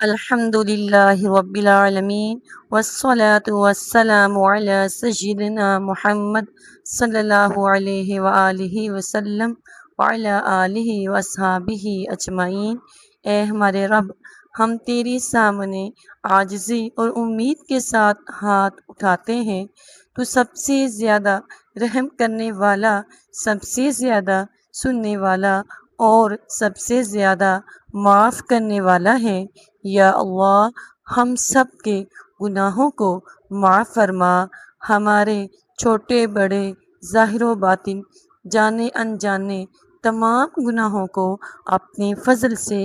الحمد للہ رب العالمین والصلاة والسلام علی سیدنا محمد صلی اللہ علیہ وآلہ وسلم وعلی آلہ واصحابہ اجمعین۔ اے ہمارے رب، ہم تیرے سامنے عاجزی اور امید کے ساتھ ہاتھ اٹھاتے ہیں۔ تو سب سے زیادہ رحم کرنے والا، سب سے زیادہ سننے والا اور سب سے زیادہ معاف کرنے والا ہے۔ یا اللہ، ہم سب کے گناہوں کو معاف فرما، ہمارے چھوٹے بڑے، ظاہر و باطن، جانے انجانے تمام گناہوں کو اپنے فضل سے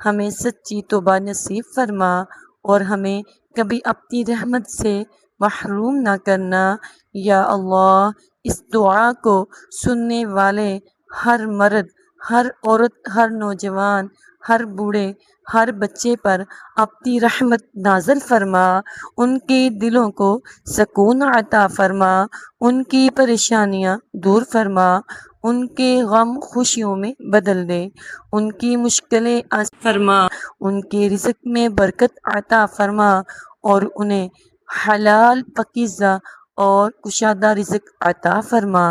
ہمیں سچی توبہ نصیب فرما اور ہمیں کبھی اپنی رحمت سے محروم نہ کرنا۔ یا اللہ، اس دعا کو سننے والے ہر مرد، ہر عورت، ہر نوجوان، ہر بوڑھے، ہر بچے پر اپنی رحمت نازل فرما، ان کے دلوں کو سکون عطا فرما، ان کی پریشانیاں دور فرما، ان کے غم خوشیوں میں بدل دے، ان کی مشکلیں آسان فرما، ان کے رزق میں برکت عطا فرما اور انہیں حلال پاکیزہ اور کشادہ رزق عطا فرما۔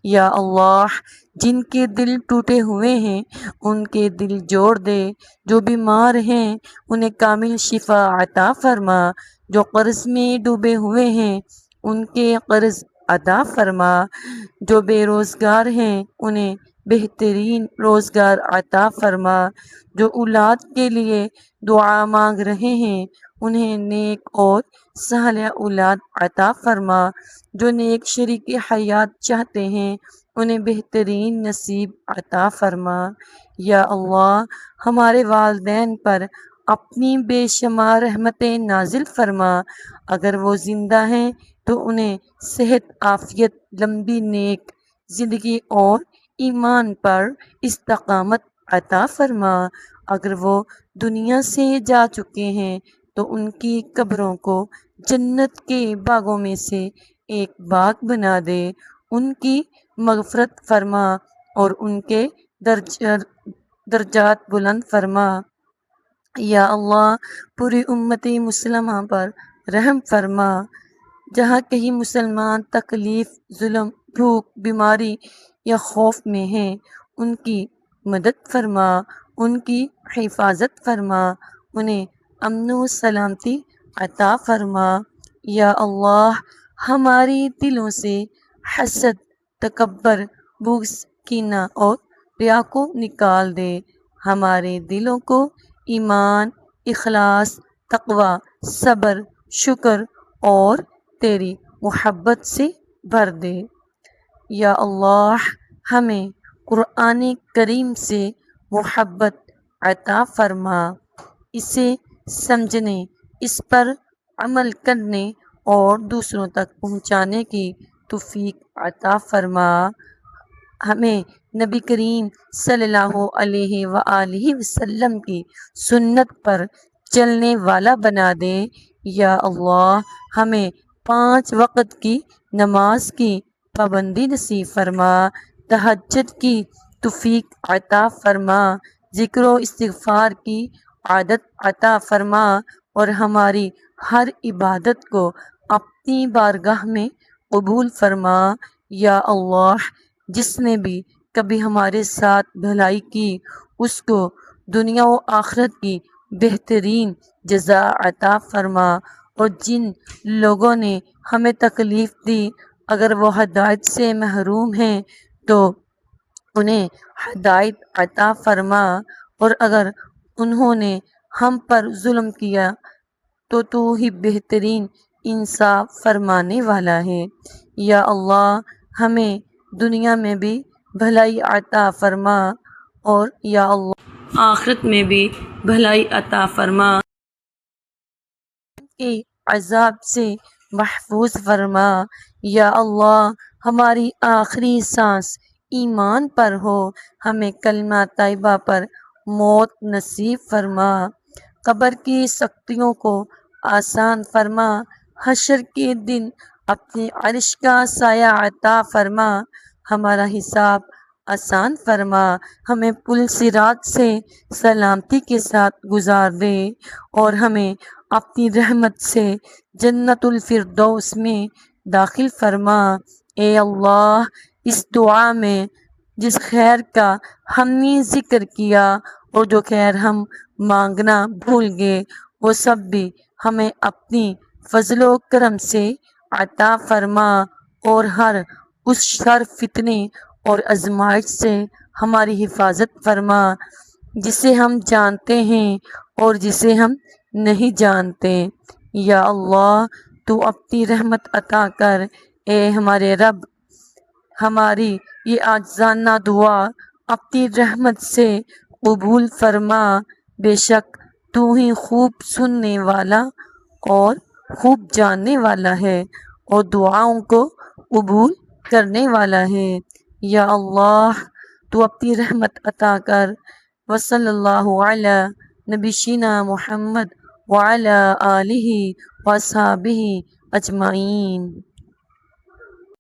یا اللہ، جن کے دل ٹوٹے ہوئے ہیں ان کے دل جوڑ دے، جو بیمار ہیں انہیں کامل شفا عطا فرما، جو قرض میں ڈوبے ہوئے ہیں ان کے قرض ادا فرما، جو بے روزگار ہیں انہیں بہترین روزگار عطا فرما، جو اولاد کے لیے دعا مانگ رہے ہیں انہیں نیک اور صالح اولاد عطا فرما، جو نیک شریک حیات چاہتے ہیں انہیں بہترین نصیب عطا فرما۔ یا اللہ، ہمارے والدین پر اپنی بے شمار رحمتیں نازل فرما، اگر وہ زندہ ہیں تو انہیں صحت، عافیت، لمبی نیک زندگی اور ایمان پر استقامت عطا فرما، اگر وہ دنیا سے جا چکے ہیں تو ان کی قبروں کو جنت کے باغوں میں سے ایک باغ بنا دے، ان کی مغفرت فرما اور ان کے درجات بلند فرما۔ یا اللہ، پوری امت مسلمہ پر رحم فرما، جہاں کہیں مسلمان تکلیف، ظلم، بھوک، بیماری یا خوف میں ہیں ان کی مدد فرما، ان کی حفاظت فرما، انہیں امن و سلامتی عطا فرما۔ یا اللہ، ہماری دلوں سے حسد، تکبر، بغض، کینہ اور ریا کو نکال دے، ہمارے دلوں کو ایمان، اخلاص، تقوی، صبر، شکر اور تیری محبت سے بھر دے۔ یا اللہ، ہمیں قرآن کریم سے محبت عطا فرما، اسے سمجھنے، اس پر عمل کرنے اور دوسروں تک پہنچانے کی توفیق عطا فرما، ہمیں نبی کریم صلی اللہ علیہ وآلہ وسلم کی سنت پر چلنے والا بنا دے۔ یا اللہ، ہمیں 5 وقت کی نماز کی پابندی نصیب فرما، تہجد کی توفیق عطا فرما، ذکر و استغفار کی عادت عطا فرما اور ہماری ہر عبادت کو اپنی بارگاہ میں قبول فرما۔ یا اللہ، جس نے بھی کبھی ہمارے ساتھ بھلائی کی اس کو دنیا و آخرت کی بہترین جزا عطا فرما، اور جن لوگوں نے ہمیں تکلیف دی اگر وہ ہدایت سے محروم ہیں تو انہیں ہدایت عطا فرما، اور اگر انہوں نے ہم پر ظلم کیا تو ہی بہترین انصاف فرمانے والا ہے۔ یا اللہ، ہمیں دنیا میں بھی بھلائی عطا فرما اور یا اللہ آخرت میں بھی بھلائی عطا فرما، کے عذاب سے محفوظ فرما۔ یا اللہ، ہماری آخری سانس ایمان پر ہو، ہمیں کلمہ طیبہ پر موت نصیب فرما، قبر کی سختیوں کو آسان فرما، حشر کے دن اپنے عرش کا سایہ عطا فرما، ہمارا حساب آسان فرما، ہمیں پل صراط سے سلامتی کے ساتھ گزار دے اور ہمیں اپنی رحمت سے جنت الفردوس میں داخل فرما۔ اے اللہ، اس دعا میں جس خیر کا ہم نے ذکر کیا اور جو خیر ہم مانگنا بھول گئے، وہ سب بھی ہمیں اپنی فضل و کرم سے عطا فرما اور ہر اس شر، فتنے اور آزمائش سے ہماری حفاظت فرما جسے ہم جانتے ہیں اور جسے ہم نہیں جانتے۔ یا اللہ، تو اپنی رحمت عطا کر۔ اے ہمارے رب، ہماری یہ عاجزانہ دعا اپنی رحمت سے قبول فرما۔ بے شک تو ہی خوب سننے والا اور خوب جاننے والا ہے اور دعاؤں کو قبول کرنے والا ہے۔ یا اللہ، تو اپنی رحمت عطا کر۔ وصلی اللہ علی نبینا محمد وعلی آلہ وصحبہ اجمعین۔